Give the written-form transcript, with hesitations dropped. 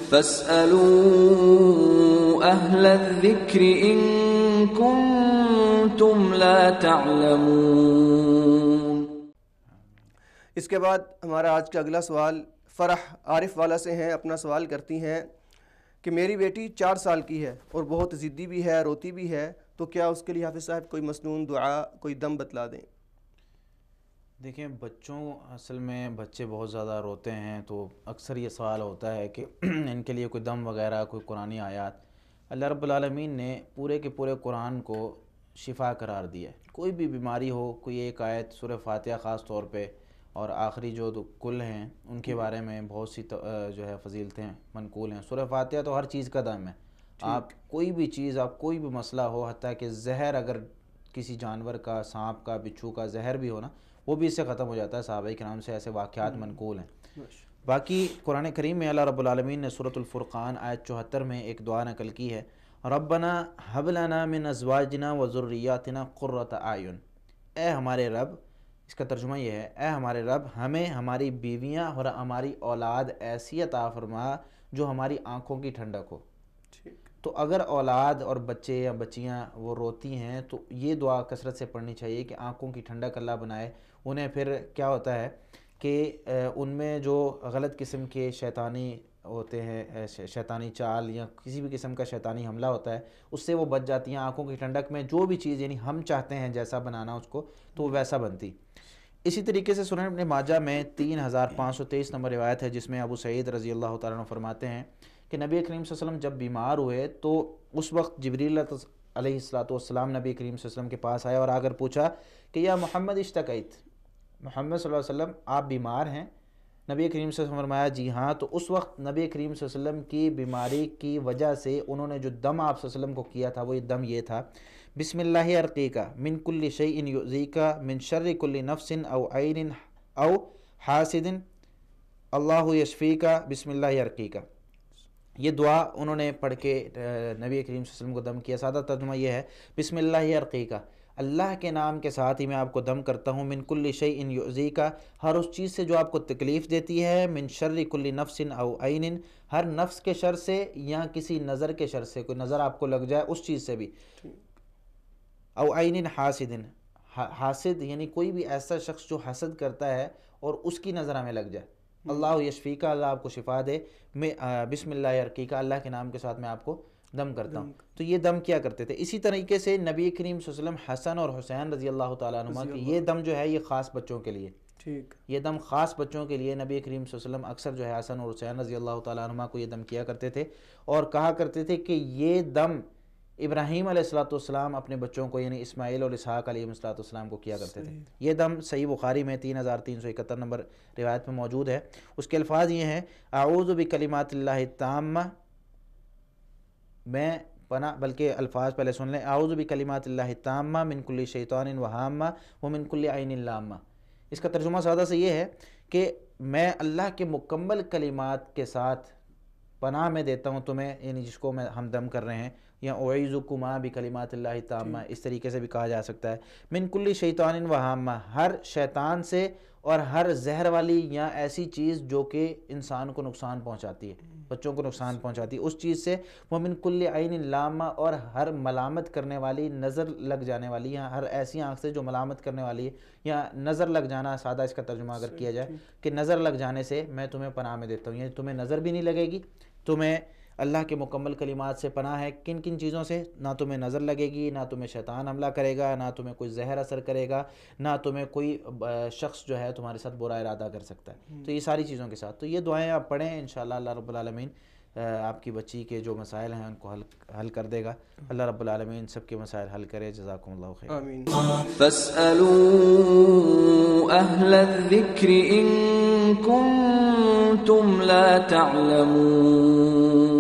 فاسألوا أهل الذكر إن كنتم لا تعلمون۔ اس کے بعد ہمارا آج کا اگلا سوال فرح عارف والا سے ہیں۔ اپنا سوال کرتی ہیں کہ میری بیٹی 4 سال کی ہے اور بہت ضدی بھی ہے، روتی بھی ہے، تو کیا اس کے لیے حافظ صاحب کوئی مسنون دعا، کوئی دم بتلا دیں؟ دیکھیں اصل میں بچے بہت زیادہ روتے ہیں تو اکثر یہ سوال ہوتا ہے کہ ان کے لیے کوئی دم وغیرہ، کوئی قرآنی آیات۔ اللہ رب العالمین نے پورے کے پورے قرآن کو شفا قرار دیا ہے۔ کوئی بھی بیماری ہو، کوئی ایک آیت سورہ فاتحہ خاص طور پہ اور آخری جو کل ہیں ان کے بارے میں بہت سی جو ہے فضیلتیں منقول ہیں۔ سورہ فاتحہ تو ہر چیز کا دم ہے۔ آپ کوئی بھی چیز، آپ کوئی بھی مسئلہ ہو، حتیٰ کہ زہر اگر کسی جانور کا، سانپ کا، بچھو کا زہر بھی ہو نا، وہ بھی اس سے ختم ہو جاتا ہے۔ صحابہ کرام سے ایسے واقعات منقول ہیں۔ باقی قرآن کریم میں اللہ رب العالمین نے سورۃ الفرقان آیت 74 میں ایک دعا نقل کی ہے، ربنا ھب لنا من ازواجنا وذریاتنا قرۃ اعین۔ اے ہمارے رب، اس کا ترجمہ یہ ہے، اے ہمارے رب ہمیں ہماری بیویاں اور ہماری اولاد ایسی عطا فرما جو ہماری آنکھوں کی ٹھنڈک ہو۔ تو اگر اولاد اور بچے یا بچیاں وہ روتی ہیں تو یہ دعا کثرت سے پڑھنی چاہیے کہ آنکھوں کی ٹھنڈک اللہ بنائے انہیں۔ پھر کیا ہوتا ہے کہ ان میں جو غلط قسم کے شیطانی ہوتے ہیں، شیطانی چال یا کسی بھی قسم کا شیطانی حملہ ہوتا ہے، اس سے وہ بچ جاتی ہیں۔ آنکھوں کی ٹھنڈک میں جو بھی چیز یعنی ہم چاہتے ہیں جیسا بنانا اس کو، تو وہ ویسا بنتی۔ اسی طریقے سے سنن ابن ماجہ میں 3523 نمبر روایت ہے جس میں ابو سعید رضی اللہ تعالیٰ عنہ فرماتے ہیں کہ نبی کریم صلی اللہ علیہ وسلم جب بیمار ہوئے تو اس وقت جبریل علیہ السلام نبی کریم صلی اللہ علیہ وسلم کے پاس آیا اور آ کر پوچھا کہ یا محمد اشتکیت، محمد صلی اللہ علیہ وسلم آپ بیمار ہیں؟ نبی کریم صلی اللہ علیہ وسلم فرمایا جی ہاں۔ تو اس وقت نبی کریم صلی اللہ علیہ وسلم کی بیماری کی وجہ سے انہوں نے جو دم آپ صلی اللہ علیہ وسلم کو کیا تھا وہ یہ دم یہ تھا، بسم اللہ ارقیکا من کل شیء یؤذیکا من شر کل نفس او عین او حاسد اللہ یشفیکا بسم اللہ ارقیکا۔ یہ دعا انہوں نے پڑھ کے نبی کریم صلی اللہ علیہ وسلم کو دم کیا۔ سادہ ترجمہ یہ ہے، بسم اللہ ارقیکا، اللہ کے نام کے ساتھ ہی میں آپ کو دم کرتا ہوں، من کل شیء یؤذیکا، ہر اس چیز سے جو آپ کو تکلیف دیتی ہے، من شر کل نفس او عین، ہر نفس کے شر سے یا کسی نظر کے شر سے، کوئی نظر آپ کو لگ جائے اس چیز سے بھی، او عین حاسد، حاسد یعنی کوئی بھی ایسا شخص جو حسد کرتا ہے اور اس کی نظر ہمیں لگ جائے، اللہ یشفیکا، اللہ آپ کو شفا دے، میں بسم اللہ ارقیکا، اللہ کے نام کے ساتھ میں آپ کو دم کرتا ہوں۔ تو یہ دم کیا کرتے تھے۔ اسی طریقے سے نبی کریم صلی اللہ علیہ وسلم حسن اور حسین رضی اللہ تعالیٰ عنہما کہ یہ دم جو ہے یہ خاص بچوں کے لیے، یہ دم خاص بچوں کے لیے نبی کریم صلی اللہ علیہ وسلم اکثر جو ہے حسن اور حسین رضی اللہ تعالیٰ عنہما کو یہ دم کیا کرتے تھے اور کہا کرتے تھے کہ یہ دم ابراہیم علیہ السلام اپنے بچوں کو یعنی اسماعیل اور اسحاق علیہ السلام کو کیا کرتے تھے۔ یہ دم صحیح بخاری میں 3371 نمبر روایت میں موجود ہے۔ اس کے الفاظ یہ ہیں، اعوذ بکلمات اللہ التامہ، میں پناہ، بلکہ الفاظ پہلے سن لیں، اعوذ بکلمات اللہ التامہ من کل شیطان وہامہ ومن کل عین لامہ۔ اس کا ترجمہ سادہ سے یہ ہے کہ میں اللہ کے مکمل کلمات کے ساتھ پناہ میں دیتا ہوں تمہیں، یعنی جس کو ہم دم کر رہے ہیں، یا اعیذکما بکلمات اللہ التامہ اس طریقے سے بھی کہا جا سکتا ہے، من کل شیطان وہامہ، ہر شیطان سے اور ہر زہر والی یا ایسی چیز جو کہ انسان کو نقصان پہنچاتی ہے، بچوں کو نقصان پہنچاتی ہے اس چیز سے، ومن کل عین لامہ، اور ہر ملامت کرنے والی، نظر لگ جانے والی، یا ہر ایسی آنکھ سے جو ملامت کرنے والی ہے، یا نظر لگ جانا، سادہ اس کا ترجمہ اگر کیا جائے کہ نظر لگ جانے سے میں تمہیں پناہ میں دیتا ہوں، یعنی تمہیں نظر بھی نہیں لگے گی، تمہیں اللہ کے مکمل کلمات سے پناہ ہے۔ کن کن چیزوں سے؟ نہ تمہیں نظر لگے گی، نہ تمہیں شیطان حملہ کرے گا، نہ تمہیں کوئی زہر اثر کرے گا، نہ تمہیں کوئی شخص جو ہے تمہارے ساتھ برا ارادہ کر سکتا ہے۔ تو یہ ساری چیزوں کے ساتھ تو یہ دعائیں آپ پڑھیں، انشاءاللہ اللہ رب العالمین آپ کی بچی کے جو مسائل ہیں ان کو حل کر دے گا۔ اللہ رب العالمین سب کے مسائل حل کرے۔ جزاکم اللہ خیر۔ آمین۔ فاسألوا أهل الذكر إن كنتم لا تعلمون۔